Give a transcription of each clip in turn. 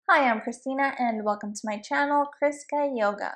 Hi, I'm Christina and welcome to my channel, ChriskaYoga.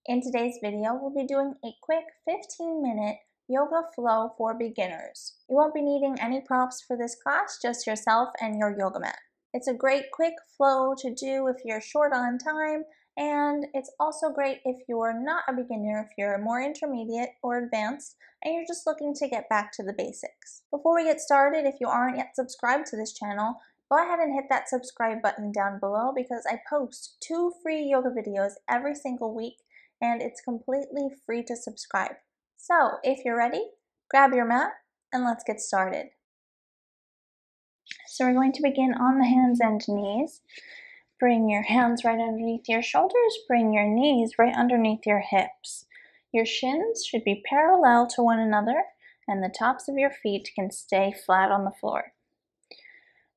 In today's video, we'll be doing a quick 15-minute yoga flow for beginners. You won't be needing any props for this class, just yourself and your yoga mat. It's a great quick flow to do if you're short on time, and it's also great if you're not a beginner, if you're more intermediate or advanced, and you're just looking to get back to the basics. Before we get started, if you aren't yet subscribed to this channel, go ahead and hit that subscribe button down below because I post 2 free yoga videos every single week and it's completely free to subscribe. So if you're ready, grab your mat and let's get started. So we're going to begin on the hands and knees. Bring your hands right underneath your shoulders, bring your knees right underneath your hips. Your shins should be parallel to one another and the tops of your feet can stay flat on the floor.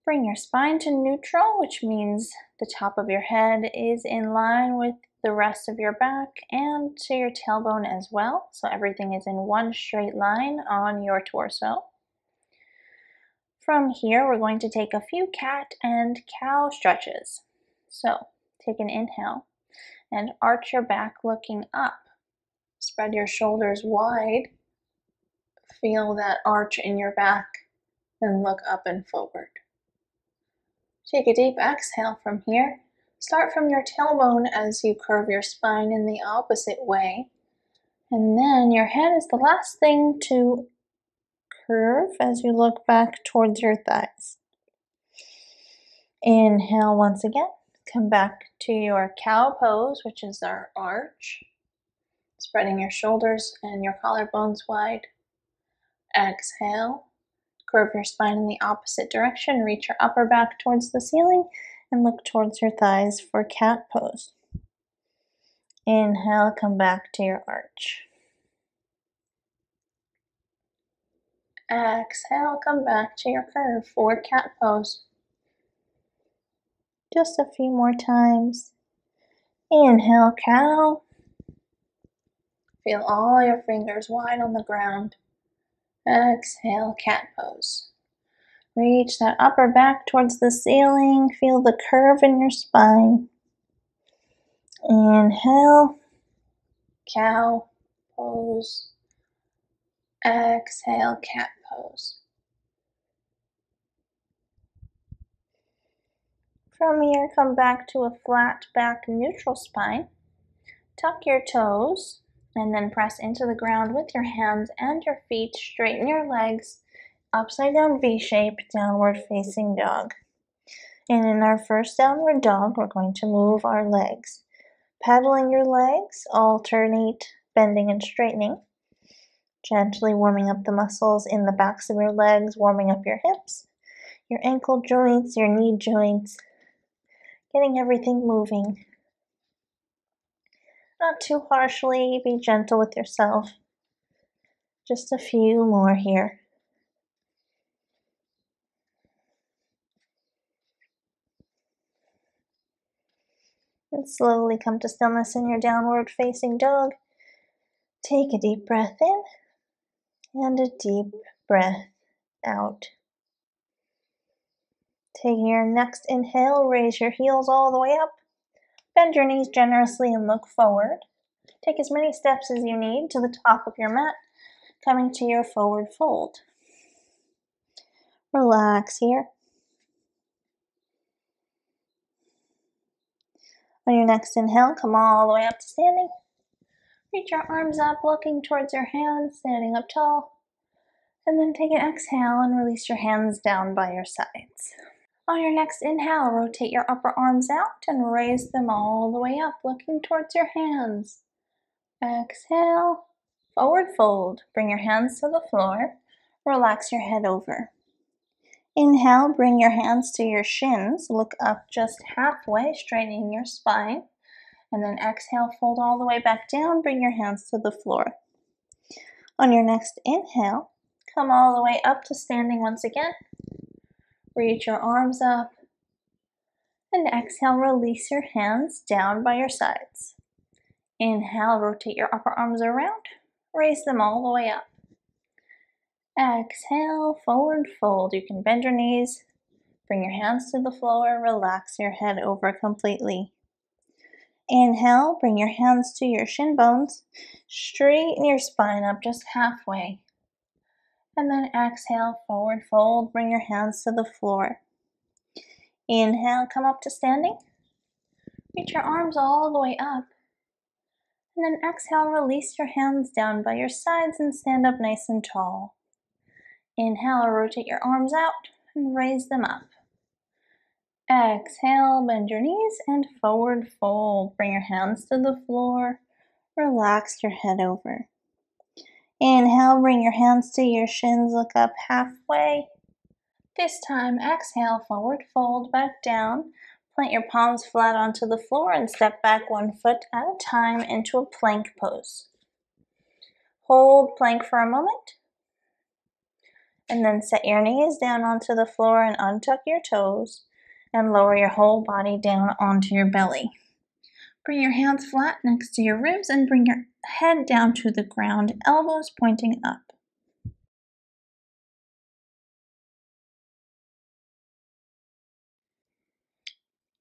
Bring your spine to neutral, which means the top of your head is in line with the rest of your back and to your tailbone as well. So everything is in one straight line on your torso. From here, we're going to take a few cat and cow stretches. So take an inhale and arch your back looking up. Spread your shoulders wide. Feel that arch in your back and look up and forward. Take a deep exhale from here. Start from your tailbone as you curve your spine in the opposite way. And then your head is the last thing to curve as you look back towards your thighs. Inhale once again. Come back to your cow pose, which is our arch. Spreading your shoulders and your collarbones wide. Exhale. Curve your spine in the opposite direction. Reach your upper back towards the ceiling and look towards your thighs for cat pose. Inhale, come back to your arch. Exhale, come back to your curve for cat pose. Just a few more times. Inhale, cow. Feel all your fingers wide on the ground. Exhale, cat pose. Reach that upper back towards the ceiling. Feel the curve in your spine. Inhale, cow pose. Exhale, cat pose. From here, come back to a flat back neutral spine. Tuck your toes and then press into the ground with your hands and your feet. Straighten your legs, upside down V shape, downward facing dog. And in our first downward dog, we're going to move our legs. Paddling your legs, alternate bending and straightening. Gently warming up the muscles in the backs of your legs, warming up your hips, your ankle joints, your knee joints, getting everything moving. Not too harshly, be gentle with yourself. Just a few more here. And slowly come to stillness in your downward facing dog. Take a deep breath in and a deep breath out. Taking your next inhale, raise your heels all the way up. Bend your knees generously and look forward. Take as many steps as you need to the top of your mat, coming to your forward fold. Relax here. On your next inhale, come all the way up to standing. Reach your arms up, looking towards your hands, standing up tall. And then take an exhale and release your hands down by your sides. On your next inhale, rotate your upper arms out and raise them all the way up, looking towards your hands. Exhale, forward fold. Bring your hands to the floor. Relax your head over. Inhale, bring your hands to your shins. Look up just halfway, straightening your spine. And then exhale, fold all the way back down. Bring your hands to the floor. On your next inhale, come all the way up to standing once again. Reach your arms up. And exhale, release your hands down by your sides. Inhale, rotate your upper arms around. Raise them all the way up. Exhale, forward fold. You can bend your knees, Bring your hands to the floor, relax your head over completely. Inhale, bring your hands to your shin bones, straighten your spine up just halfway. And then exhale, forward fold, bring your hands to the floor. Inhale, come up to standing. Reach your arms all the way up. And then exhale, release your hands down by your sides and stand up nice and tall. Inhale, rotate your arms out and raise them up. Exhale, bend your knees and forward fold. Bring your hands to the floor. Relax your head over. Inhale, bring your hands to your shins, look up halfway. This time, exhale, forward fold, back down. Plant your palms flat onto the floor and step back 1 foot at a time into a plank pose. Hold plank for a moment. And then set your knees down onto the floor and untuck your toes and lower your whole body down onto your belly. Bring your hands flat next to your ribs and bring your head down to the ground, elbows pointing up.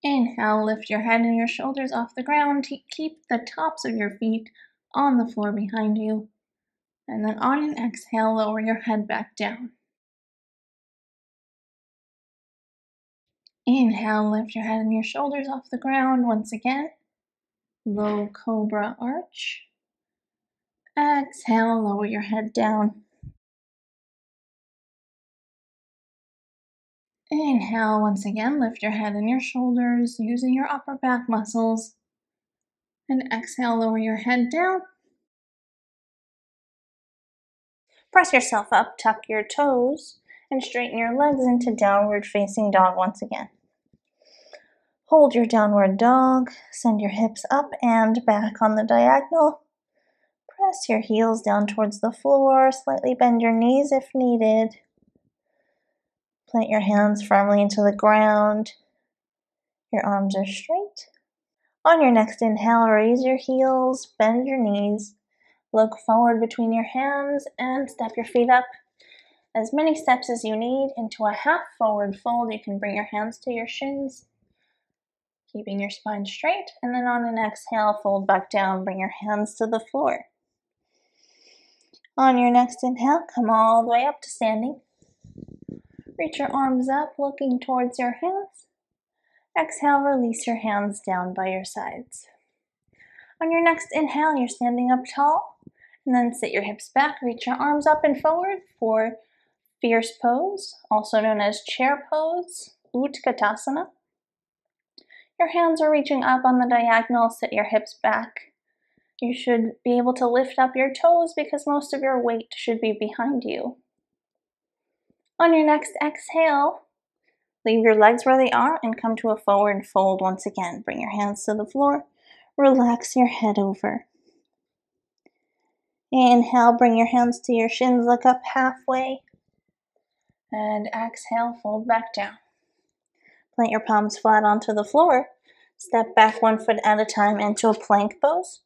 Inhale, lift your head and your shoulders off the ground. Keep the tops of your feet on the floor behind you. And then on an exhale, lower your head back down. Inhale, lift your head and your shoulders off the ground once again. Low cobra arch. Exhale, lower your head down. Inhale, once again, lift your head and your shoulders using your upper back muscles. And exhale, lower your head down. Press yourself up, tuck your toes, and straighten your legs into downward facing dog once again. Hold your downward dog, send your hips up and back on the diagonal. Press your heels down towards the floor, slightly bend your knees if needed. Plant your hands firmly into the ground. Your arms are straight. On your next inhale, raise your heels, bend your knees, look forward between your hands, and step your feet up. As many steps as you need into a half forward fold. You can bring your hands to your shins, keeping your spine straight, and then on an exhale, fold back down, bring your hands to the floor. On your next inhale, come all the way up to standing. Reach your arms up, looking towards your hands. Exhale, release your hands down by your sides. On your next inhale, you're standing up tall, and then sit your hips back, reach your arms up and forward for fierce pose, also known as chair pose, Tadasana. Your hands are reaching up on the diagonal, sit your hips back. You should be able to lift up your toes because most of your weight should be behind you. On your next exhale, leave your legs where they are and come to a forward fold once again. Bring your hands to the floor, relax your head over. Inhale, bring your hands to your shins, look up halfway. And exhale, fold back down. Plant your palms flat onto the floor. Step back 1 foot at a time into a plank pose.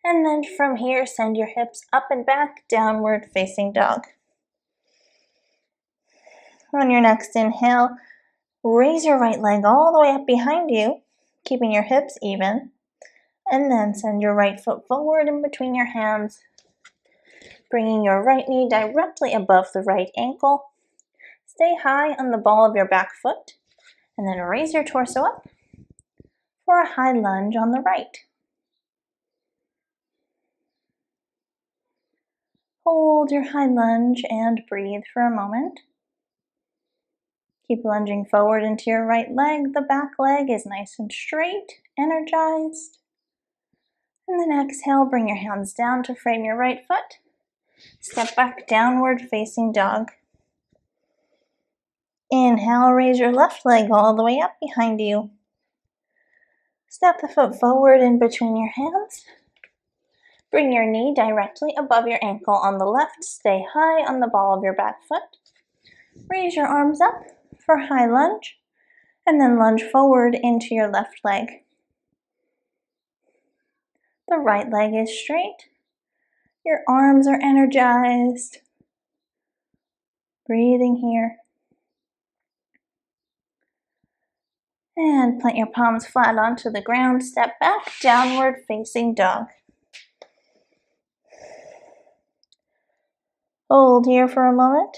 And then from here, send your hips up and back, downward facing dog. On your next inhale, raise your right leg all the way up behind you, keeping your hips even. And then send your right foot forward in between your hands, bringing your right knee directly above the right ankle. Stay high on the ball of your back foot, and then raise your torso up for a high lunge on the right. Hold your high lunge and breathe for a moment. Keep lunging forward into your right leg. The back leg is nice and straight, energized. And then exhale, bring your hands down to frame your right foot. Step back, downward facing dog. Inhale, raise your left leg all the way up behind you. Step the foot forward in between your hands. Bring your knee directly above your ankle on the left. Stay high on the ball of your back foot. Raise your arms up for high lunge, and then lunge forward into your left leg. The right leg is straight. Your arms are energized. Breathing here. And plant your palms flat onto the ground. Step back, downward facing dog. Hold here for a moment.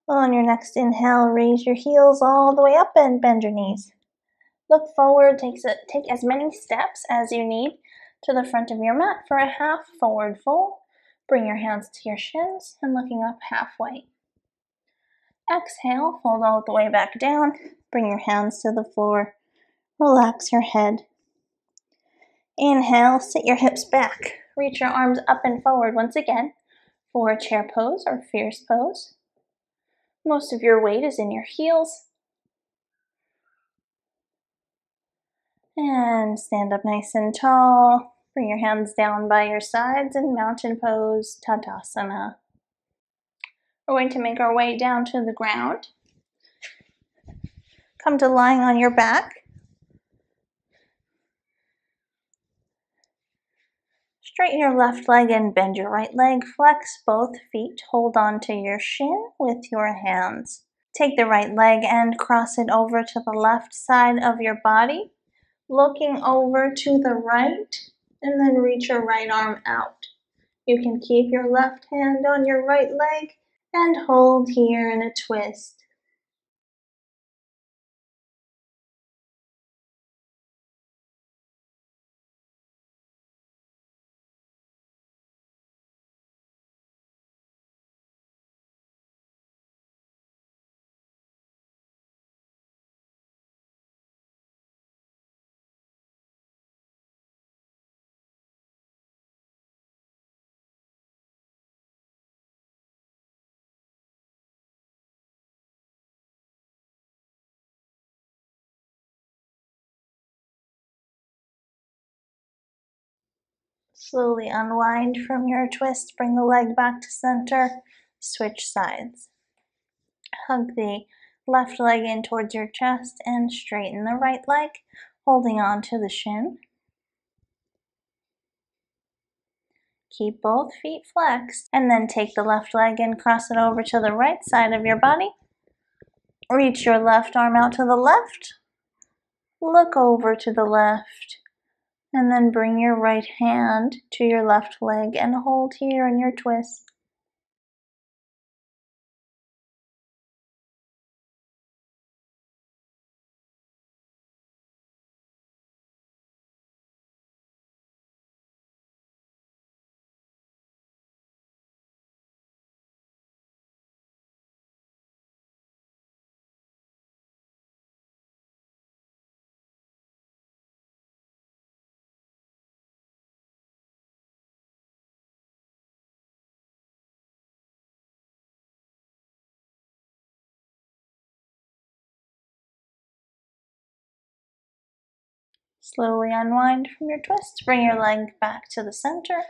On your next inhale, raise your heels all the way up and bend your knees. Look forward, take as many steps as you need to the front of your mat for a half forward fold. Bring your hands to your shins and looking up halfway. Exhale, fold all the way back down. Bring your hands to the floor. Relax your head. Inhale, sit your hips back. Reach your arms up and forward once again for a chair pose or fierce pose. Most of your weight is in your heels. And stand up nice and tall. Bring your hands down by your sides in mountain pose, Tadasana. We're going to make our way down to the ground. Come to lying on your back. Straighten your left leg and bend your right leg. Flex both feet. Hold on to your shin with your hands. Take the right leg and cross it over to the left side of your body. Looking over to the right, and then reach your right arm out. You can keep your left hand on your right leg and hold here in a twist. Slowly unwind from your twist. Bring the leg back to center. Switch sides. Hug the left leg in towards your chest and straighten the right leg, holding on to the shin. Keep both feet flexed, and then take the left leg and cross it over to the right side of your body. Reach your left arm out to the left. Look over to the left. And then bring your right hand to your left leg and hold here in your twist. Slowly unwind from your twist. Bring your leg back to the center.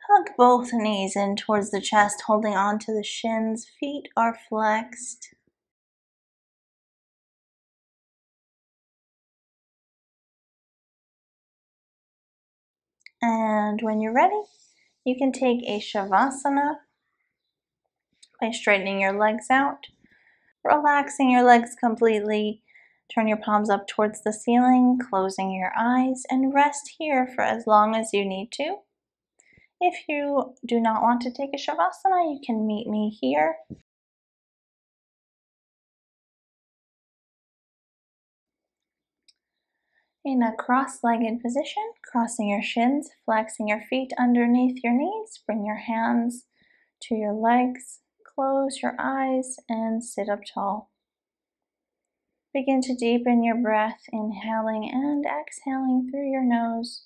Hug both knees in towards the chest, holding on to the shins. Feet are flexed. And when you're ready, you can take a shavasana by straightening your legs out, relaxing your legs completely. Turn your palms up towards the ceiling, closing your eyes, and rest here for as long as you need to. If you do not want to take a shavasana, you can meet me here. In a cross-legged position, crossing your shins, flexing your feet underneath your knees. Bring your hands to your legs, close your eyes, and sit up tall. Begin to deepen your breath, inhaling and exhaling through your nose.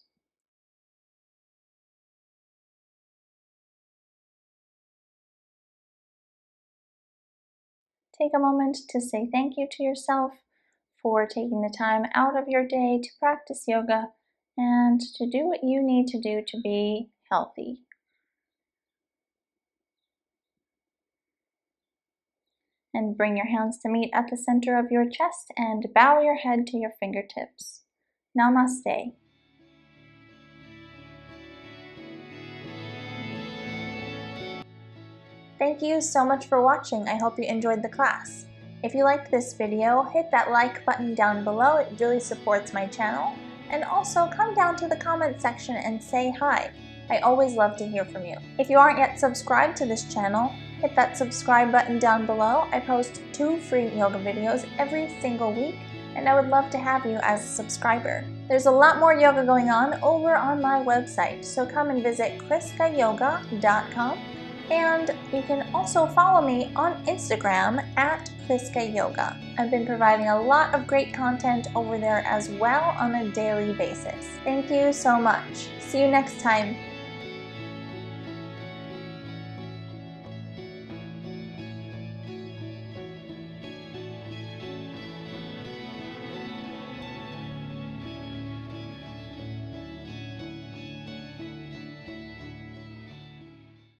Take a moment to say thank you to yourself for taking the time out of your day to practice yoga and to do what you need to do to be healthy. And bring your hands to meet at the center of your chest and bow your head to your fingertips. Namaste. Thank you so much for watching. I hope you enjoyed the class. If you liked this video, hit that like button down below. It really supports my channel. And also come down to the comment section and say hi. I always love to hear from you. If you aren't yet subscribed to this channel, hit that subscribe button down below. I post 2 free yoga videos every single week, and I would love to have you as a subscriber. There's a lot more yoga going on over on my website, so come and visit ChriskaYoga.com. And you can also follow me on Instagram at ChriskaYoga. I've been providing a lot of great content over there as well on a daily basis. Thank you so much. See you next time.